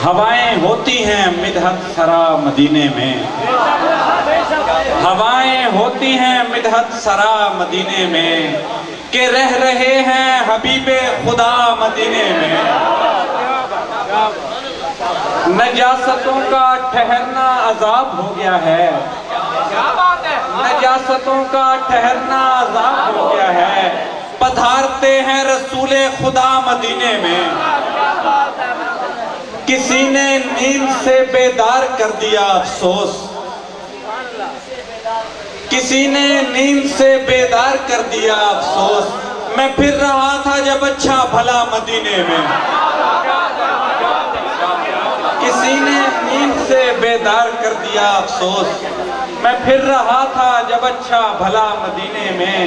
हवाएं होती हैं मिदहत सरा मदीने में, हवाएं होती हैं मिदहत सरा मदीने में, के रह रहे हैं हबीबे खुदा मदीने में। नजासतों का ठहरना अजाब हो गया है, नजासतों का ठहरना अजाब हो गया है, पधारते हैं रसूले खुदा मदीने में। किसी ने नींद से बेदार कर दिया अफसोस, किसी ने नींद से बेदार कर दिया अफसोस, मैं फिर रहा था जब अच्छा भला मदीने में। किसी ने नींद से बेदार कर दिया अफसोस, मैं फिर रहा था जब अच्छा भला मदीने में।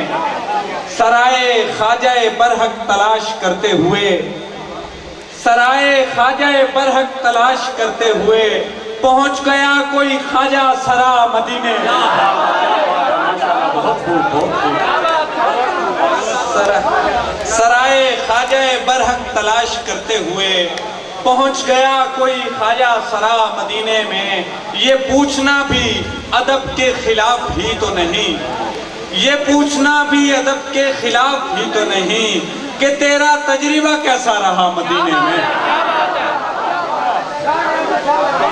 सराय ख्वाजाए बरहक तलाश करते हुए, सराय ख्वाजाए बरहक तलाश करते हुए, पहुंच गया कोई ख्वाजा सरा मदीने में। सराय ख्वाजाए बरहक तलाश करते हुए, पहुंच गया कोई ख्वाजा सरा मदीने में। ये पूछना भी अदब के खिलाफ ही तो नहीं, ये पूछना भी अदब के खिलाफ ही तो नहीं, कि तेरा तजर्बा कैसा रहा मदीने में,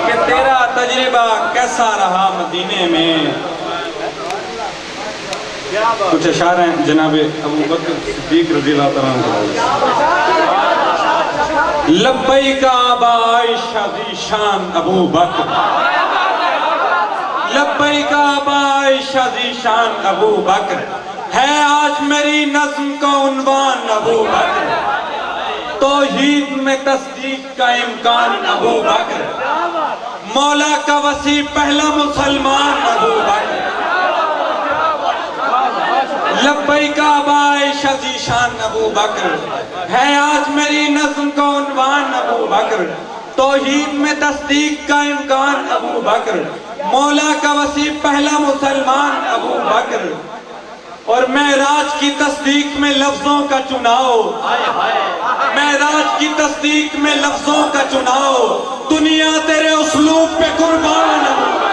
कि तेरा तजर्बा कैसा रहा मदीने में। कुछ अशार हैं जनाब अबू बकर सिद्दीक रज़ियल्लाहु तआला अन्हु। लब्बैक अबा आयशा ज़ीशान अबू बकर, लब्बैक अबा आयशा ज़ीशान अबू बकर, है आज मेरी नज़्म का उन्वान अबू बकर। तौहीद में तस्दीक का इम्कान अबू बकर, मौला का वसी पहला मुसलमान अबू बकर। लब्बैक अबा आयशा ज़ीशान अबू बकर, है आज मेरी नज़्म का उन्वान अबू बकर। तौहीद में तस्दीक का इम्कान अबू बकर, मौला का वसी पहला मुसलमान अबू बकर। और मेराज की तस्दीक में लफ्जों का चुनाव, मेराज की तस्दीक में लफ्जों का चुनाव, दुनिया तेरे उसलूब पे कुर्बान अबू बकर।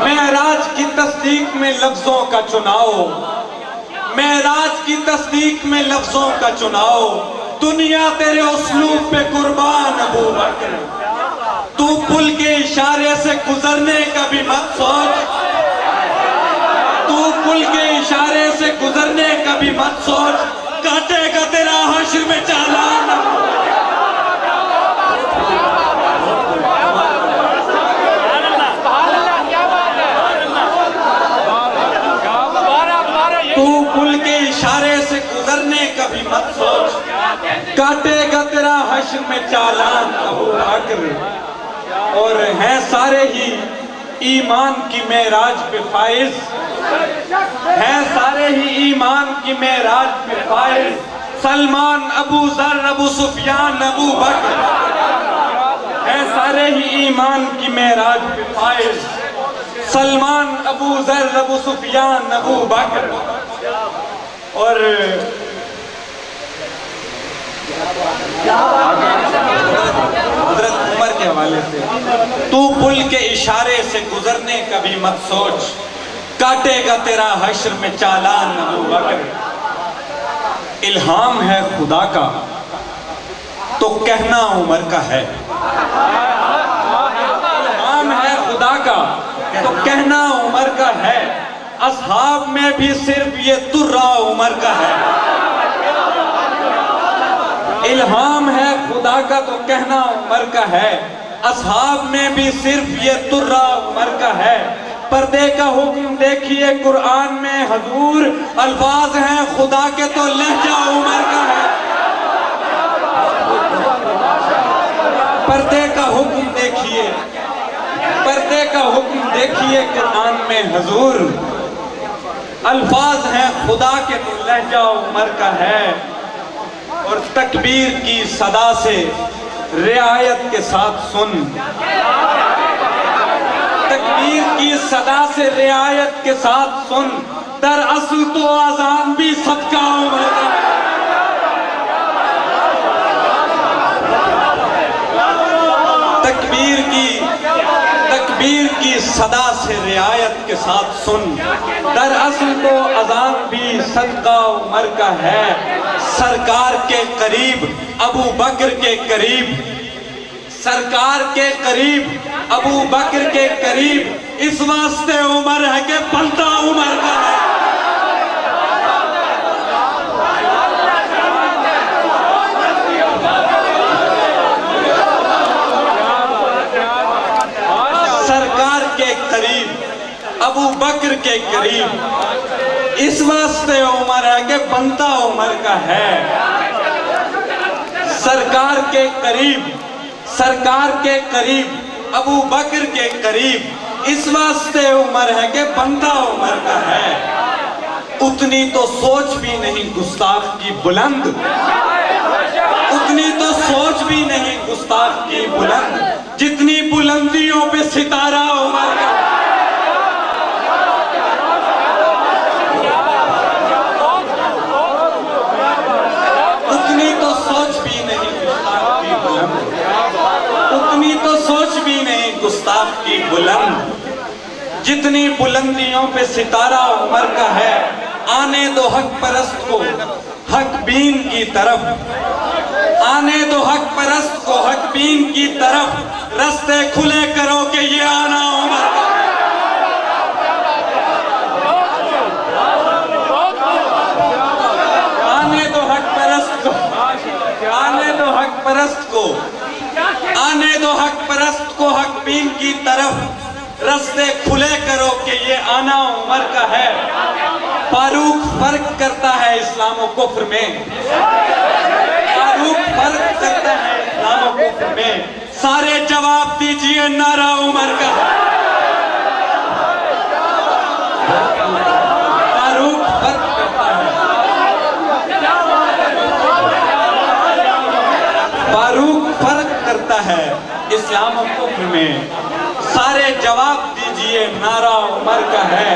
मेराज की तस्दीक में लफ्जों का चुनाव, मेराज की तस्दीक में लफ्जों का चुनाव, दुनिया तेरे उसलूब पे कुर्बान अबू बकर। तू पुल के इशारे से गुजरने का भी मत सोच, तू पुल के इशारे से गुजरने का भी मत सोच, काटेगा तेरा हश्र में चालान। तू पुल के इशारे से गुजरने का भी मत सोच, काटेगा तेरा हश्र में चालान अबू बकर। और हैं सारे ही ईमान की मेराज पे फाइज, हैं सारे ही ईमान की मेराज पे फाइज, सलमान अबू जर अबू सुफियान अबू बकर, हैं सारे ही ईमान की मेराज पे फाइज, सलमान अबू जर अबू सुफियान अबू बकर। और हज़रत उमर के हवाले से, तू पुल के इशारे से गुजरने का भी मत सोच, काटेगा तेरा हश्र में चालान अबू बकर। इल्हाम है खुदा का तो कहना उमर का है, इल्हाम है खुदा का तो कहना उमर का है, असहाब में भी सिर्फ ये तुर्रा उमर का है। इल्हाम है खुदा का तो कहना उमर का है, असहाब में भी सिर्फ ये तुर्रा उमर का है। पर्दे का हुक्म देखिए कुरान में हजूर, अल्फाज हैं खुदा के तो लहजा उमर का है। पर्दे का हुक्म देखिए, पर्दे का हुक्म देखिए कुरान में हजूर, अल्फाज हैं खुदा के तो लहजा उमर का है। और तकबीर की सदा से रियायत के साथ सुन, तकबीर की सदा से रियायत के साथ सुन, दरअसल तो आजान भी सबका उमर सदा से रियायत के साथ सुन। दरअसल तो अजान भी सदका उमर का है, सरकार के करीब अबू बकर के करीब, सरकार के करीब अबू बकर के करीब, इस वास्ते उमर है कि बनता उमर का है। सरकार के करीब अबू बकर के करीब, इस वास्ते उमर है कि बनता उमर का है। सरकार के करीब, सरकार के करीब अबू बकर के करीब, इस वास्ते उमर है कि बनता उमर का है। उतनी तो सोच भी नहीं गुस्ताख की बुलंद, उतनी तो सोच भी नहीं गुस्ताख की बुलंद, जितनी बुलंदियों पे सितारा उमर का। उतनी तो सोच भी नहीं गुस्ताख की बुलंद, उतनी तो सोच भी नहीं गुस्ताख की बुलंद, जितनी बुलंदियों पे सितारा उमर का है। आने दो हक परस्त को हक बीन की तरफ, आने दो हक परस्त को हक बीन की तरफ, रास्ते खुले करो कि ये आना उमर का। आने दो हक परस्त को, आने दो हक परस्त को, आने दो हक परस्त को हक बीन की तरफ, रास्ते खुले करो कि ये आना उमर का है। फारूक फर्क करता है इस्लाम और कुफ्र में, फारूक फर्क करता है इस्लाम और कुफ्र में। सारे जवाब दीजिए नारा उमर का। फारूक फर्क करता है, फारूक फर्क करता है इस्लाम और कुफ्र में। सारे जवाब दीजिए नारा उमर का है।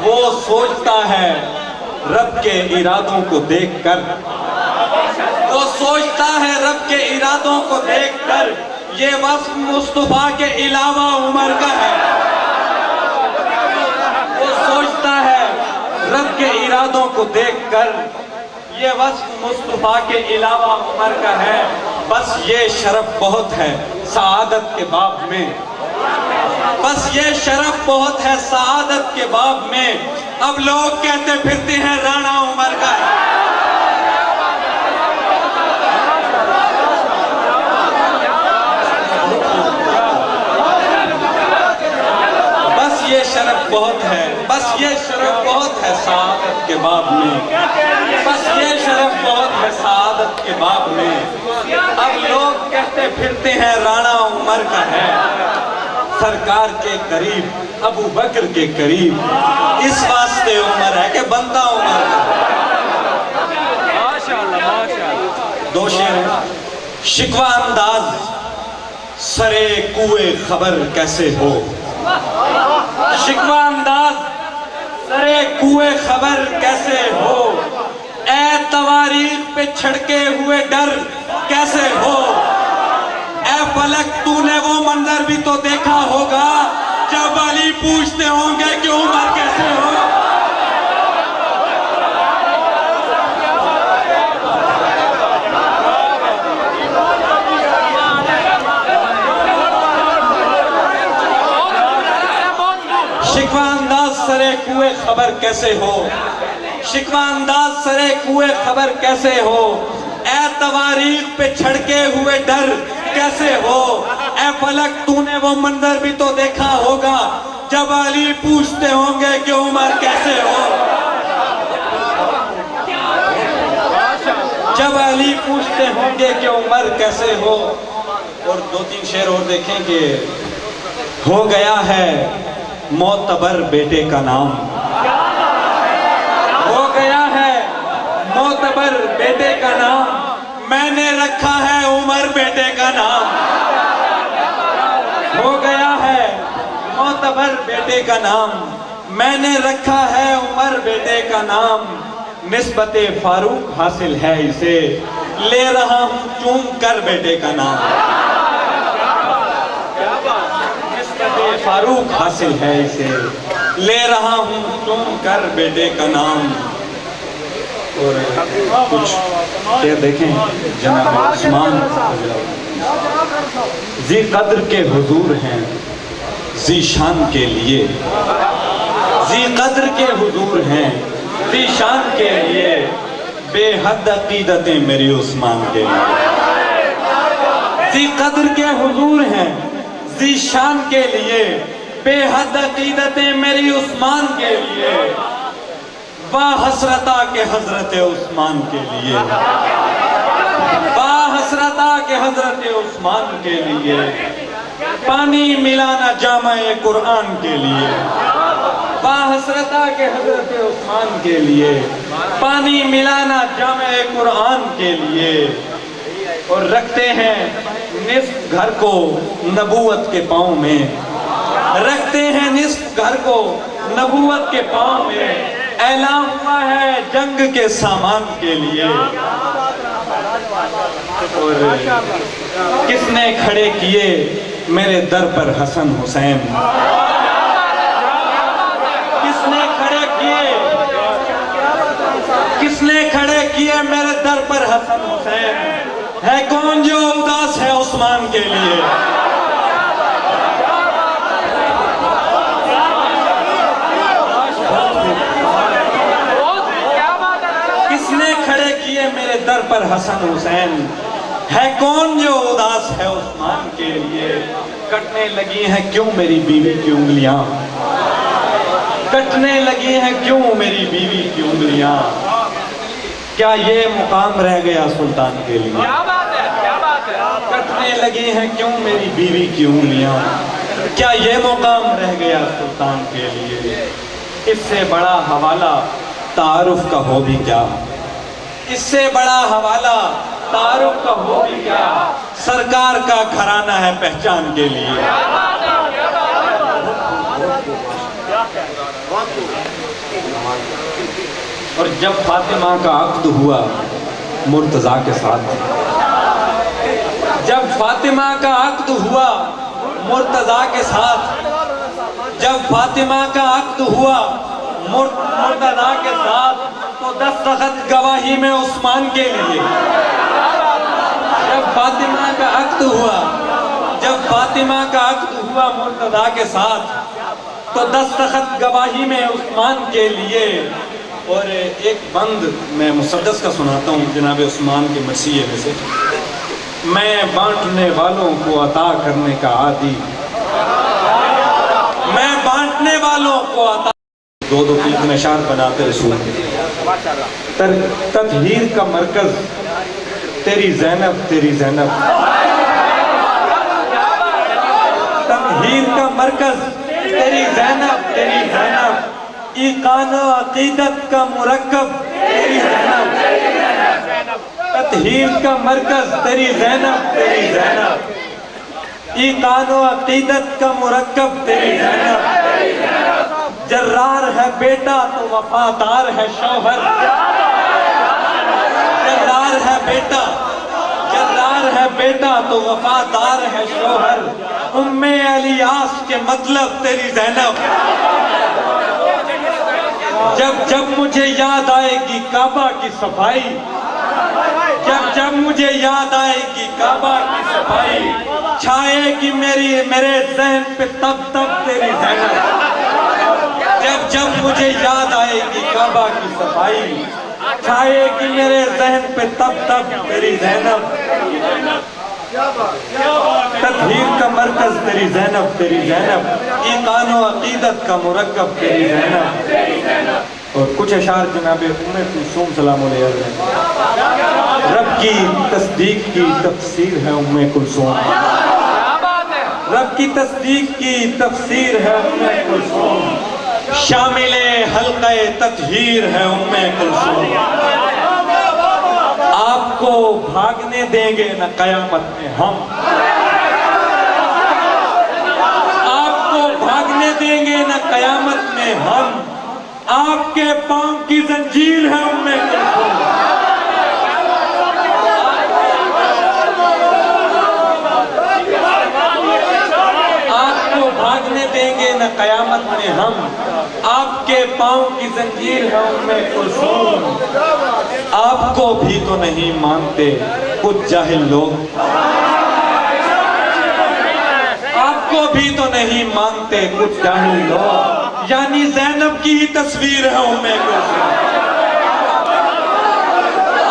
वो सोचता है रब के इरादों को देखकर, वो सोचता है रब के इरादों को देखकर, ये वस्फ मुस्तफा के अलावा उमर का है। वो सोचता है रब के इरादों को देखकर, ये वस्फ मुस्तफा के अलावा उमर का है। बस ये शरफ बहुत है सआदत के बाब में, बस ये शरफ बहुत है सआदत के बाब में। अब लोग कहते फिरते हैं राणा उमर का है। बस ये शरफ बहुत है, बस ये शरफ बहुत है सआदत के बाब में, बस ये शरफ बहुत है सआदत के बाब में। अब लोग कहते फिरते हैं राणा उमर का है। सरकार के करीब अबू बकर के करीब, इस वास्ते उमर है कि बनता उमर का। दो शेर, शिकवा अंदाज सरे कुए खबर कैसे हो, शिकवा अंदाज सरे कुए खबर कैसे हो, ए तवारीख पे छिड़के हुए डर कैसे हो। ए फलक तूने वो मंजर भी तो देखा होगा जब अली पूछते होंगे कि उमर कैसे हो। शिकवा अंदाज सरे कुए खबर कैसे हो, शिकवा अंदाज सरे कुए खबर कैसे हो, ए तवारीख पे छड़के हुए डर कैसे हो। ए फलक तूने वो मंजर भी तो देखा होगा जब अली पूछते होंगे कि उमर कैसे हो। जब अली पूछते होंगे कि उमर कैसे हो। और दो तीन शेर और देखेंगे। हो गया है मोतबर बेटे का नाम, हो गया है मोतबर बेटे का नाम, मैंने रखा है उमर बेटे का नाम। हो गया है मोतबर बेटे का नाम, मैंने रखा है उमर बेटे का नाम। निस्बते फारूक हासिल है इसे, ले रहा हूं चूम कर बेटे का नाम। निस्बते फारूक हासिल है इसे, ले रहा हूँ चुन कर बेटे का नाम। और कुछ क्या देखें जनाब उस्मान जी कद्र के हुजूर हैं जी शान के लिए, जी कद्र के हुजूर हैं जी शान के लिए, बेहद अकीदतें मेरी उस्मान के लिए। जी कद्र के हुजूर हैं जी शान के लिए, बेहद अकीदतें मेरी उस्मान के लिए, बाहसरता के हजरत उस्मान के लिए, बाहसरता के हजरत उस्मान के लिए, पानी मिलाना जामे कुरान के लिए, बाहसरता के हजरत उस्मान के लिए, पानी मिलाना जामे कुरान के लिए। और रखते हैं निस्फ घर को नबूवत के पाँव में, रखते हैं निस्फ घर को नबूवत के पाँव में, ऐलान हुआ है जंग के सामान के लिए। और किसने खड़े किए मेरे दर पर हसन हुसैन, किसने खड़े किए, किसने खड़े किए मेरे दर पर हसन हुसैन, है कौन जो उदास है उस्मान के लिए। किसने खड़े किए मेरे दर पर हसन हुसैन, है कौन जो उदास है उस्मान के लिए। कटने लगी हैं क्यों मेरी बीवी की उंगलियां, कटने लगी हैं क्यों मेरी बीवी की उंगलियां, क्या ये मुकाम रह गया सुल्तान के लिए। क्या बात है, क्या बात है। कटने लगी हैं क्यों मेरी बीवी की उंगलियां, क्या ये मुकाम रह गया सुल्तान के लिए। इससे बड़ा हवाला तारुफ का हो भी क्या, इससे बड़ा हवाला तारुफ का हो भी क्या, सरकार का घराना है पहचान के लिए। और जब फातिमा का अक्द हुआ मुर्तजा के साथ, जब फातिमा का अक्द हुआ मुर्तजा के साथ, जब फातिमा का अक्द हुआ मुर्तजा के साथ, तो दस्तखत गवाही में उस्मान के लिए। जब फातिमा का अक्द हुआ, जब फातिमा का अक्द हुआ मुर्तजा के साथ, तो दस्तखत गवाही में उस्मान के लिए। और एक बंद मैं मुसद्दस का सुनाता हूँ जनाब उस्मान के मसीहे में से। मैं बांटने वालों को अता करने का आदी, मैं बांटने वालों को अता, दो दो तीन नशार बनाते रसूल। ततहीर का मरकज तेरी ज़ैनब, तेरी ज़ैनब, ततहीर का मरकज तेरी ज़ैनब, तेरी ज़ैनब, ईकानो अकीदत का मुरक्कब तेरी ज़ैनब, ततहीर का मरकज तेरी ज़ैनब, तेरी ज़ैनब, ईकानो अकीदत का मुरक्कब तेरी ज़ैनब। जर्रार है बेटा तो वफादार है शौहर, जर्रार है बेटा, जर्रार है बेटा तो वफादार है शौहर, उम्मे अलियास के मतलब तेरी ज़ैनब। जब जब मुझे याद आएगी काबा की सफाई, जब जब मुझे याद आएगी काबा की सफाई, छाएगी मेरे ज़हन पे तब तब तेरी ज़ैनब। जब जब मुझे याद आएगी काबा की सफाई, छाएगी मेरे ज़हन पे तब तब तेरी ज़ैनब। ततहीर का मरकज तेरी ज़ैनब, तेरी ज़ैनब, ईकानो अकीदत का मुरक्कब तेरी ज़ैनब। और कुछ अशार जनाब उम्मे कुलसूम सलाम अलैहा, रब की तस्दीक की तफसीर है उम्मे कुलसूम, रब की तस्दीक की तफसीर है उम्मे कुलसूम, शामिले हल्क़े ततहीर है उम्मे कुलसूम। आपको भागने देंगे न कयामत में हम, आपको भागने देंगे न कयामत में हम, आपके पांव की जंजीर है उम्मे कुलसूम। आपको भागने दे जंजीर है उम्मे कुलसूम। आपको भी तो नहीं मानते कुछ जाहिल लोग, आपको भी तो नहीं मानते कुछ जाहिल लोग। यानी ज़ैनब की ही तस्वीर है उम्मे कुलसूम।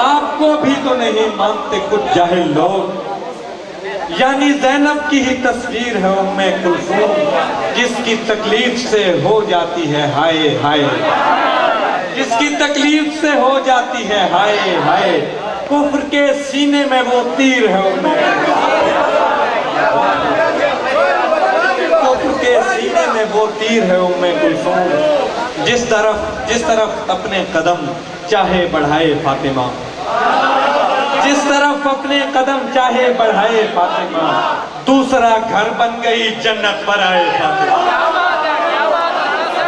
आपको भी तो नहीं मानते कुछ जाहिल लोग, यानी ज़ैनब की ही तस्वीर है उम्मे कुलसूम, जिसकी तकलीफ से हो जाती है हाय हाय, जिसकी तकलीफ से हो जाती है हाय हाय। कुफ्र के सीने में वो तीर है उम्मे, कुफ्र के सीने में वो तीर है उम्मे कुलसूम। जिस तरफ अपने कदम चाहे बढ़ाए फातिमा, जिस तरफ अपने कदम चाहे बढ़ाए फातिमा, दूसरा घर बन गई जन्नत पर आए फातिमा।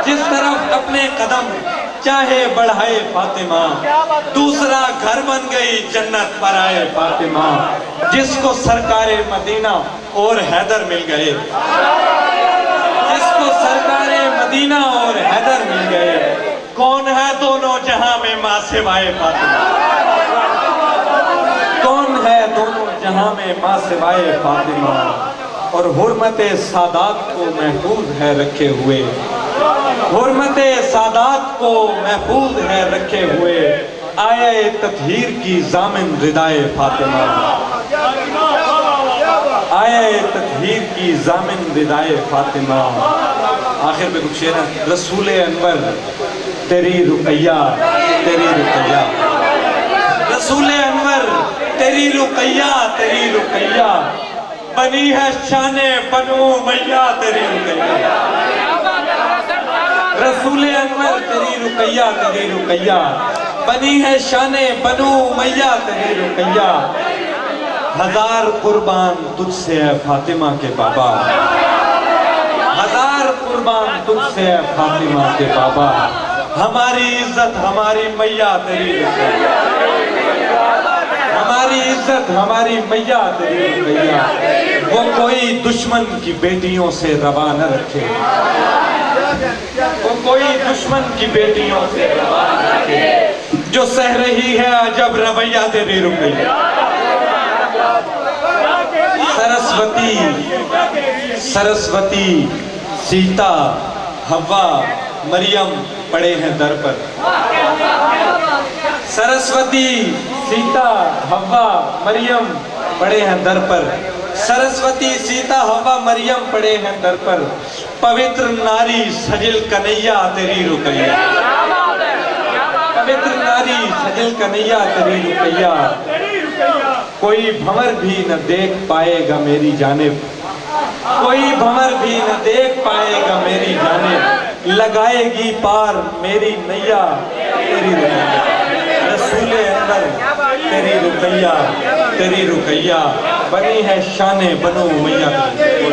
जिस तरफ अपने कदम चाहे बढ़ाए फातिमा, दूसरा घर बन गई जन्नत पर आए फातिमा। जिसको सरकारे मदीना और हैदर मिल गए, जिसको सरकारे मदीना और हैदर मिल गए, कौन है दोनों जहां में मां सिवाए फातिमा, कौन है दोनों जहां में मां सिवाए फातिमा। और हुर्मते सादात को महफूज है रखे हुए, हुर्मते सादात को महफूज है रखे हुए, आए तत्हीर की जामिन रिदाए फातिमा, आए तत्हीर की जामिन रिदाए फातिमा। आखिर में कुछ शेर है। रसूल अनवर तेरी रुकैया, तेरी रुकैया, रसूल अनवर तेरी रुकैया, तेरी रुकैया, बनी है शाने बनु मैया तेरी रुकैया। रसूल अनवर तेरी रुकैया, तेरी रुकैया, बनी है शाने बनु मैया तेरी रुकैया। हजार कुर्बान तुझसे है फातिमा के बाबा, हजार कुर्बान तुझसे है फातिमा के बाबा। हमारी इज्जत हमारी मैया तेरी रुकैया, हमारी इज्जत हमारी मैया तेरी रुकैया। वो कोई दुश्मन की बेटियों से रवा न रखे, वो कोई दुश्मन की बेटियों से रवा न रखे, जो सह रही है अजब रवैया तेरी रुकैया। सरस्वती, सरस्वती, सीता, हव्वा, मरियम पड़े हैं दर पर। सरस्वती, सीता, हव्वा, मरियम पड़े हैं दर पर। सरस्वती, सीता, हव्वा, मरियम पड़े हैं दर पर। पवित्र नारी सजिल कन्हैया तेरी रुकैया, पवित्र नारी सजिल कन्हैया तेरी रुकैया। कोई भंवर भी न देख पाएगा मेरी जानिब, कोई भंवर भी न देख पाएगा मेरी जानिब, लगाएगी पार मेरी नैया तेरी रुकैया। रसूल अनवर तेरी रुकैया, तेरी रुकैया, बनी है शाने बनो मैया तेरी।